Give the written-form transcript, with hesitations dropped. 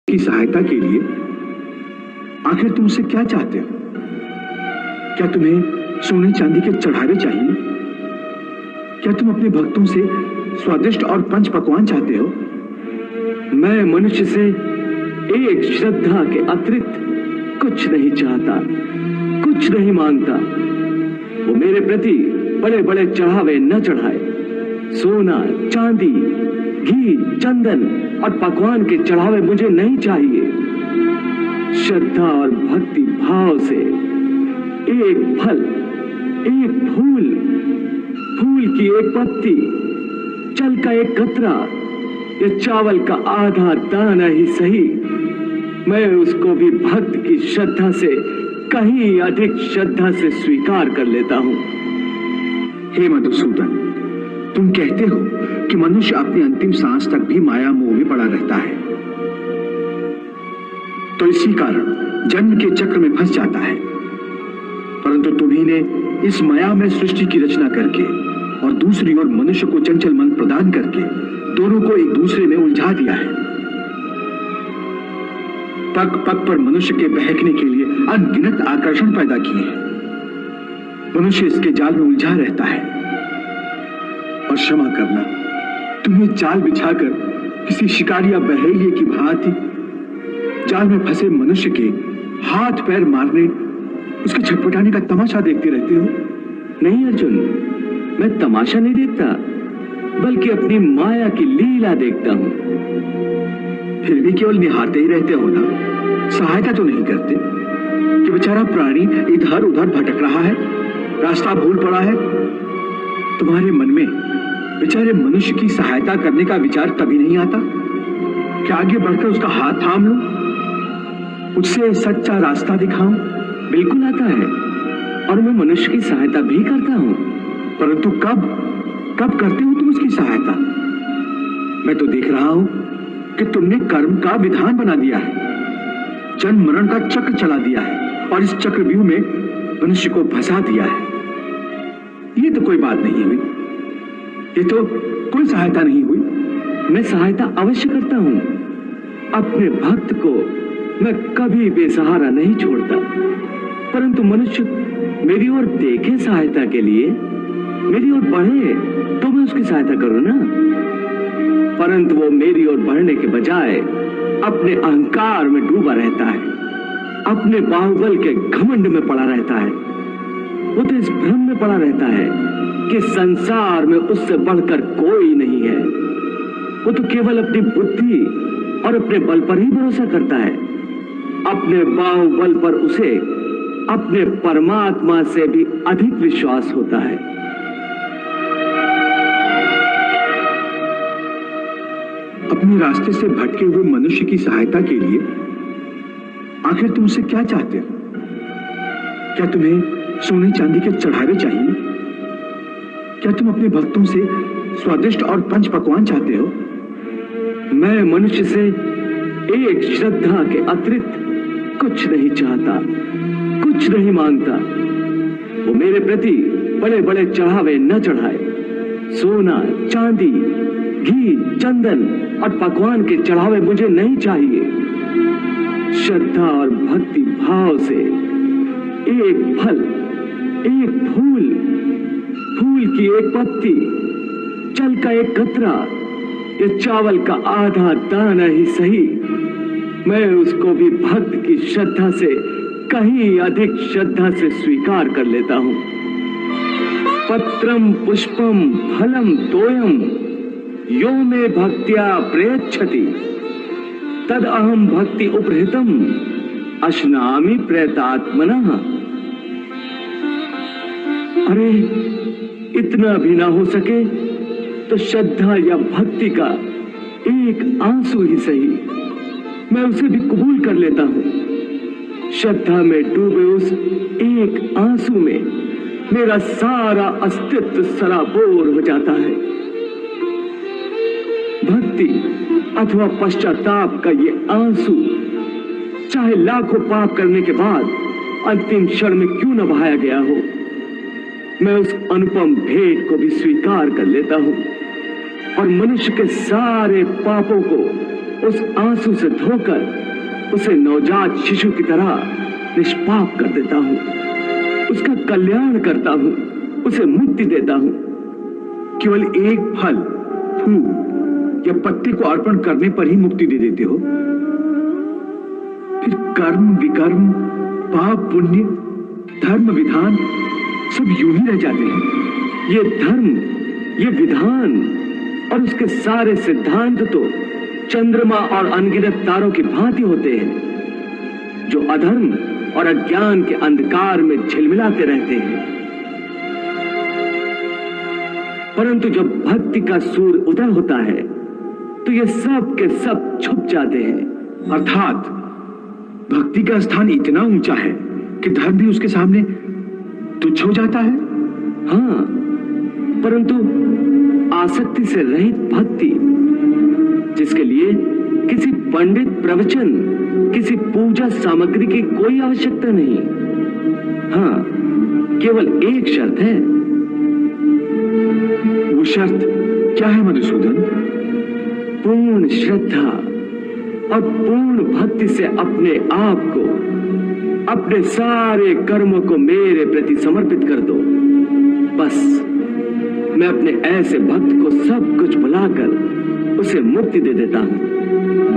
की सहायता के लिए आखिर तुम उससे क्या चाहते हो? क्या तुम्हें सोने चांदी के चढ़ावे चाहिए? क्या तुम अपने भक्तों से स्वादिष्ट और पंच पकवान चाहते हो? मैं मनुष्य से एक श्रद्धा के अतिरिक्त कुछ नहीं चाहता, कुछ नहीं मांगता। वो मेरे प्रति बड़े बड़े चढ़ावे न चढ़ाए। सोना, चांदी, घी, चंदन और पकवान के चढ़ावे मुझे नहीं चाहिए। श्रद्धा और भक्ति भाव से एक फल, एक फूल, फूल की एक पत्ती, जल का एक कतरा या चावल का आधा दाना ही सही, मैं उसको भी भक्त की श्रद्धा से कहीं अधिक श्रद्धा से स्वीकार कर लेता हूं। हे मधुसूदन, तुम कहते हो कि मनुष्य अपनी अंतिम सांस तक भी माया मोह में पड़ा रहता है, तो इसी कारण जन्म के चक्र में फंस जाता है। परंतु तुम्ही ने इस माया में सृष्टि की रचना करके और दूसरी ओर मनुष्य को चंचल मन प्रदान करके दोनों को एक दूसरे में उलझा दिया है। पग पग पर मनुष्य के बहकने के लिए अनगिनत आकर्षण पैदा किए हैं। मनुष्य इसके जाल में उलझा रहता है। और क्षमा करना, तुम्हें जाल बिछाकर किसी शिकारी या बहेलिए की भांति जाल में फंसे मनुष्य के हाथ पैर मारने, उसके छटपटाने का तमाशा देखते रहते हो। नहीं अर्जुन, मैं तमाशा नहीं देखता, बल्कि अपनी माया की लीला देखता हूं। फिर भी केवल निहारते ही रहते हो ना, सहायता तो नहीं करते कि बेचारा प्राणी इधर उधर भटक रहा है, रास्ता भूल पड़ा है। तुम्हारे मन में बेचारे मनुष्य की सहायता करने का विचार कभी नहीं आता कि आगे बढ़कर उसका हाथ थाम लो, उससे सच्चा रास्ता दिखाऊं? बिल्कुल आता है, और मैं मनुष्य की सहायता भी करता हूं। परंतु कब कब करते हो तुम उसकी सहायता? मैं तो देख रहा हूं कि तुमने कर्म का विधान बना दिया है, जन्म मरण का चक्र चला दिया है और इस चक्रव्यूह में मनुष्य को फंसा दिया है। ये तो कोई बात नहीं हुई, ये तो कोई सहायता नहीं हुई। मैं सहायता अवश्य करता हूं। अपने भक्त को मैं कभी बेसहारा नहीं छोड़ता, परंतु मनुष्य मेरी ओर देखे सहायता के लिए, मेरी ओर बढ़े तो मैं उसकी सहायता करूं ना। परंतु वो मेरी ओर बढ़ने के बजाय अपने अहंकार में डूबा रहता है, अपने बाहुबल के घमंड में पड़ा रहता है। वो तो इस भ्रम में पड़ा रहता है कि संसार में उससे बढ़कर कोई नहीं है। वो तो केवल अपनी बुद्धि और अपने बल पर ही भरोसा करता है। अपने बाहुबल पर उसे अपने परमात्मा से भी अधिक विश्वास होता है। अपने रास्ते से भटके हुए मनुष्य की सहायता के लिए आखिर तुम उससे क्या चाहते हो? क्या तुम्हें सोने चांदी के चढ़ावे चाहिए? क्या तुम अपने भक्तों से स्वादिष्ट और पंच पकवान चाहते हो? मैं मनुष्य से एक श्रद्धा के अतिरिक्त कुछ नहीं चाहता, कुछ नहीं मांगता। वो मेरे प्रति बड़े बड़े चढ़ावे न चढ़ाए। सोना, चांदी, घी, चंदन और पकवान के चढ़ावे मुझे नहीं चाहिए। श्रद्धा और भक्ति भाव से एक फल, एक फूल, फूल की एक पत्ती, जल का एक कतरा या चावल का आधा दाना ही सही, मैं उसको भी भक्त की श्रद्धा से कहीं अधिक श्रद्धा से स्वीकार कर लेता हूं। पत्रम पुष्पम फलम तोयम यो मे भक्त्या प्रयच्छति तद अहम भक्ति उपहृतम अश्नामि प्रयतात्मनः। अरे इतना भी ना हो सके तो श्रद्धा या भक्ति का एक आंसू ही सही, मैं उसे भी कबूल कर लेता हूं। श्रद्धा में डूबे उस एक आंसू में मेरा सारा अस्तित्व सराबोर हो जाता है। भक्ति अथवा पश्चाताप का ये आंसू चाहे लाखों पाप करने के बाद अंतिम क्षण में क्यों न बहाया गया हो, मैं उस अनुपम भेंट को भी स्वीकार कर लेता हूं और मनुष्य के सारे पापों को उस आंसू से धोकर उसे नवजात शिशु की तरह निष्पाप कर देता हूं, उसका कल्याण करता हूं, उसे मुक्ति देता हूं। केवल एक फल, फूल या पत्ते को अर्पण करने पर ही मुक्ति दे देते हो? फिर कर्म विकर्म, पाप पुण्य, धर्म विधान सब यूं ही रह जाते हैं। ये धर्म, ये विधान और उसके सारे सिद्धांत तो चंद्रमा और अनगिनत तारों की भांति होते हैं, जो अधर्म और अज्ञान के अंधकार में झिलमिलाते रहते हैं। परंतु जब भक्ति का सूर्य उदय होता है तो ये सब के सब छुप जाते हैं। अर्थात भक्ति का स्थान इतना ऊंचा है कि धर्म भी उसके सामने तुच्छ हो जाता है। हाँ, परंतु आसक्ति से रहित भक्ति, जिसके लिए किसी पंडित प्रवचन, किसी पूजा सामग्री की कोई आवश्यकता नहीं। हाँ, केवल एक शर्त है। वो शर्त क्या है मधुसूदन? पूर्ण श्रद्धा और पूर्ण भक्ति से अपने आप को, अपने सारे कर्मों को मेरे प्रति समर्पित कर दो। बस मैं अपने ऐसे भक्त को सब कुछ भुलाकर उसे मुक्ति दे देता हूं।